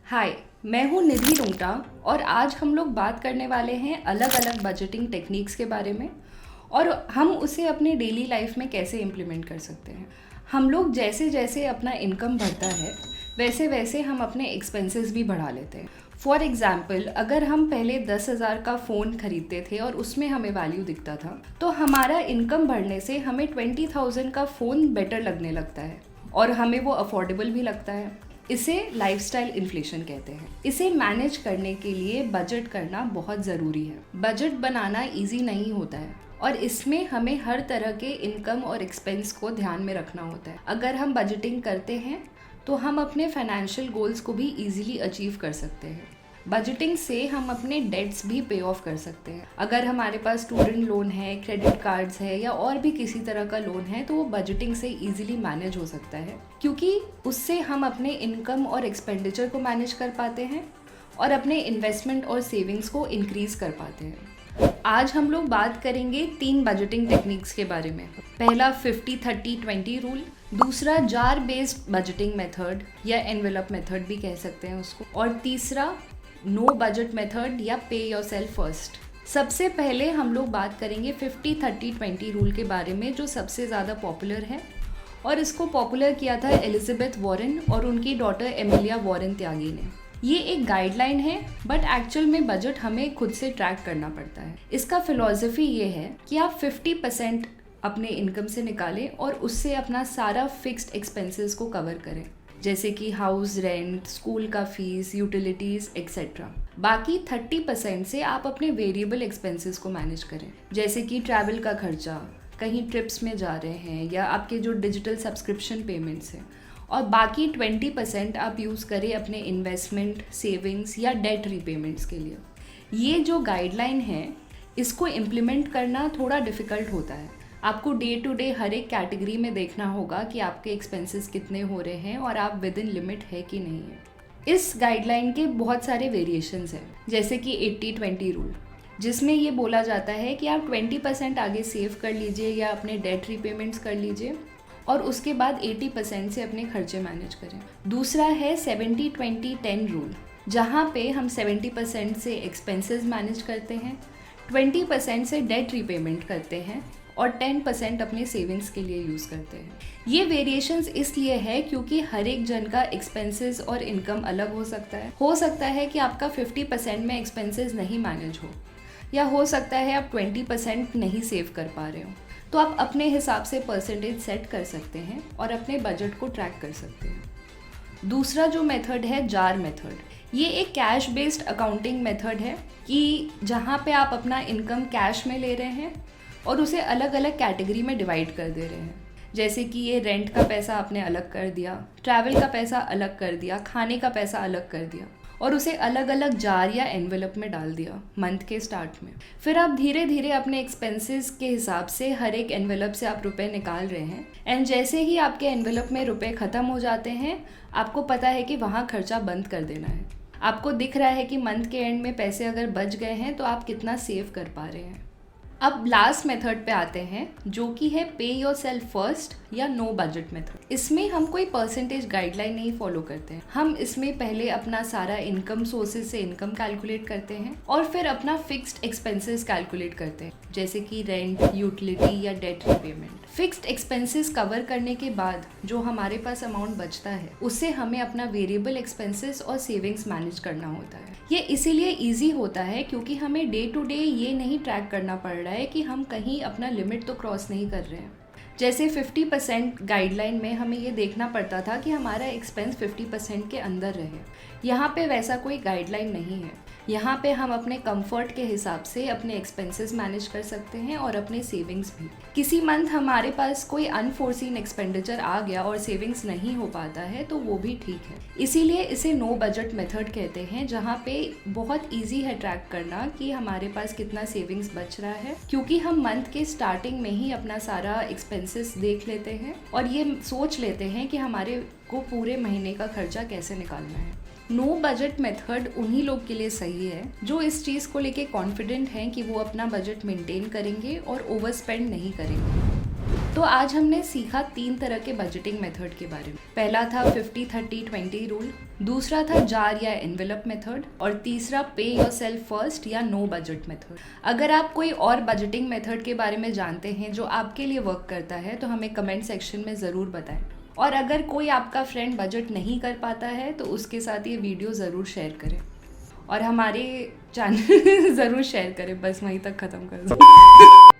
हाय, मैं हूँ निधि रुंगटा और आज हम लोग बात करने वाले हैं अलग अलग बजटिंग टेक्निक्स के बारे में और हम उसे अपने डेली लाइफ में कैसे इम्प्लीमेंट कर सकते हैं। हम लोग जैसे जैसे अपना इनकम बढ़ता है वैसे वैसे हम अपने एक्सपेंसेस भी बढ़ा लेते हैं। फॉर एग्ज़ाम्पल, अगर हम पहले 10,000 का फ़ोन खरीदते थे और उसमें हमें वैल्यू दिखता था, तो हमारा इनकम बढ़ने से हमें 20,000 का फ़ोन बेटर लगने लगता है और हमें वो अफोर्डेबल भी लगता है। इसे लाइफस्टाइल इन्फ्लेशन कहते हैं। इसे मैनेज करने के लिए बजट करना बहुत ज़रूरी है। बजट बनाना इजी नहीं होता है और इसमें हमें हर तरह के इनकम और एक्सपेंस को ध्यान में रखना होता है। अगर हम बजटिंग करते हैं तो हम अपने फाइनेंशियल गोल्स को भी इजीली अचीव कर सकते हैं। बजटिंग से हम अपने डेट्स भी पे ऑफ कर सकते हैं। अगर हमारे पास स्टूडेंट लोन है, क्रेडिट कार्ड्स है या और भी किसी तरह का लोन है तो वो बजटिंग से इजीली मैनेज हो सकता है, क्योंकि उससे हम अपने इनकम और एक्सपेंडिचर को मैनेज कर पाते हैं और अपने इन्वेस्टमेंट और सेविंग्स को इंक्रीज कर पाते हैं। आज हम लोग बात करेंगे 3 बजटिंग टेक्निक्स के बारे में। पहला 50-30-20 रूल, दूसरा जार बेस्ड बजटिंग मेथड या एनवेलप मेथड भी कह सकते हैं उसको, और तीसरा नो बजट मेथड या पे योरसेल्फ फर्स्ट। सबसे पहले हम लोग बात करेंगे 50-30-20 रूल के बारे में, जो सबसे ज़्यादा पॉपुलर है और इसको पॉपुलर किया था एलिजाबेथ वॉरेन और उनकी डॉटर एमिलिया वॉरेन त्यागी ने। ये एक गाइडलाइन है बट एक्चुअल में बजट हमें खुद से ट्रैक करना पड़ता है। इसका फिलॉसफी ये है कि आप 50% अपने इनकम से निकालें और उससे अपना सारा फिक्स्ड एक्सपेंसेस को कवर करें, जैसे कि हाउस रेंट, स्कूल का फीस, यूटिलिटीज़ एक्सेट्रा। बाकी 30% से आप अपने वेरिएबल एक्सपेंसेस को मैनेज करें, जैसे कि ट्रैवल का खर्चा, कहीं ट्रिप्स में जा रहे हैं या आपके जो डिजिटल सब्सक्रिप्शन पेमेंट्स हैं, और बाकी 20% आप यूज़ करें अपने इन्वेस्टमेंट, सेविंग्स या डेट रीपेमेंट्स के लिए। ये जो गाइडलाइन है इसको इम्प्लीमेंट करना थोड़ा डिफ़िकल्ट होता है। आपको डे टू डे हर एक कैटेगरी में देखना होगा कि आपके एक्सपेंसेस कितने हो रहे हैं और आप विद इन लिमिट है कि नहीं है। इस गाइडलाइन के बहुत सारे वेरिएशंस हैं, जैसे कि 80-20 रूल, जिसमें ये बोला जाता है कि आप 20% आगे सेव कर लीजिए या अपने डेट रीपेमेंट्स कर लीजिए और उसके बाद 80% से अपने खर्चे मैनेज करें। दूसरा है 70-20-10 रूल, जहाँ पे हम 70% से एक्सपेंसेस मैनेज करते हैं, 20% से डेट रीपेमेंट करते हैं और 10% अपने सेविंग्स के लिए यूज़ करते हैं। ये वेरिएशंस इसलिए है क्योंकि हर एक जन का एक्सपेंसेस और इनकम अलग हो सकता है कि आपका 50% में एक्सपेंसेस नहीं मैनेज हो, या हो सकता है आप 20% नहीं सेव कर पा रहे हो। तो आप अपने हिसाब से परसेंटेज सेट कर सकते हैं और अपने बजट को ट्रैक कर सकते हैं। दूसरा जो मेथड है जार मेथड, ये एक कैश बेस्ड अकाउंटिंग मेथड है कि जहाँ पे आप अपना इनकम कैश में ले रहे हैं और उसे अलग अलग कैटेगरी में डिवाइड कर दे रहे हैं, जैसे कि ये रेंट का पैसा आपने अलग कर दिया, ट्रैवल का पैसा अलग कर दिया, खाने का पैसा अलग कर दिया और उसे अलग अलग जार या एनवेलप में डाल दिया मंथ के स्टार्ट में। फिर आप धीरे धीरे अपने एक्सपेंसेस के हिसाब से हर एक एनवेलप से आप रुपए निकाल रहे हैं, एंड जैसे ही आपके एनवेलप में रुपए ख़त्म हो जाते हैं आपको पता है कि वहाँ खर्चा बंद कर देना है। आपको दिख रहा है कि मंथ के एंड में पैसे अगर बच गए हैं तो आप कितना सेव कर पा रहे हैं। अब लास्ट मेथड पे आते हैं, जो कि है पे योरसेल्फ फर्स्ट या नो बजट मेथड। इसमें हम कोई परसेंटेज गाइडलाइन नहीं फॉलो करते हैं। हम इसमें पहले अपना सारा इनकम सोर्सेज से इनकम कैलकुलेट करते हैं और फिर अपना फिक्स्ड एक्सपेंसेस कैलकुलेट करते हैं, जैसे कि रेंट, यूटिलिटी या debt repayment. Fixed expenses cover करने के बाद जो हमारे पास अमाउंट बचता है उससे हमें अपना वेरिएबल एक्सपेंसेस और सेविंग्स मैनेज करना होता है। ये इसीलिए ईजी होता है क्योंकि हमें डे टू डे ये नहीं ट्रैक करना पड़ रहा है कि हम कहीं अपना लिमिट तो क्रॉस नहीं कर रहे हैं। जैसे 50% गाइडलाइन में हमें ये देखना पड़ता था कि हमारा एक्सपेंस 50% के अंदर रहे। यहाँ पे वैसा कोई गाइडलाइन नहीं है। यहाँ पे हम अपने कंफर्ट के हिसाब से अपने एक्सपेंसेस मैनेज कर सकते हैं और अपने सेविंग्स भी। किसी मंथ हमारे पास कोई अनफोर्सीन एक्सपेंडिचर आ गया और सेविंग्स नहीं हो पाता है तो वो भी ठीक है। इसीलिए इसे नो बजट मेथड कहते हैं, जहाँ पे बहुत ईजी है ट्रैक करना कि हमारे पास कितना सेविंग्स बच रहा है, क्योंकि हम मंथ के स्टार्टिंग में ही अपना सारा एक्सपेंसेस देख लेते हैं और ये सोच लेते हैं कि हमारे को पूरे महीने का खर्चा कैसे निकालना है। नो बजट मेथड उन्हीं लोग के लिए सही है जो इस चीज़ को लेके कॉन्फिडेंट हैं कि वो अपना बजट मेंटेन करेंगे और ओवर स्पेंड नहीं करेंगे। तो आज हमने सीखा 3 तरह के बजटिंग मेथड के बारे में। पहला था 50-30-20 रूल, दूसरा था जार या एनवेलप मेथड, और तीसरा पे योरसेल्फ फर्स्ट या नो बजट मेथड। अगर आप कोई और बजटिंग मेथड के बारे में जानते हैं जो आपके लिए वर्क करता है तो हमें कमेंट सेक्शन में ज़रूर बताएं। और अगर कोई आपका फ्रेंड बजट नहीं कर पाता है तो उसके साथ ये वीडियो ज़रूर शेयर करें और हमारे चैनल ज़रूर शेयर करें। बस वहीं तक ख़त्म कर दो।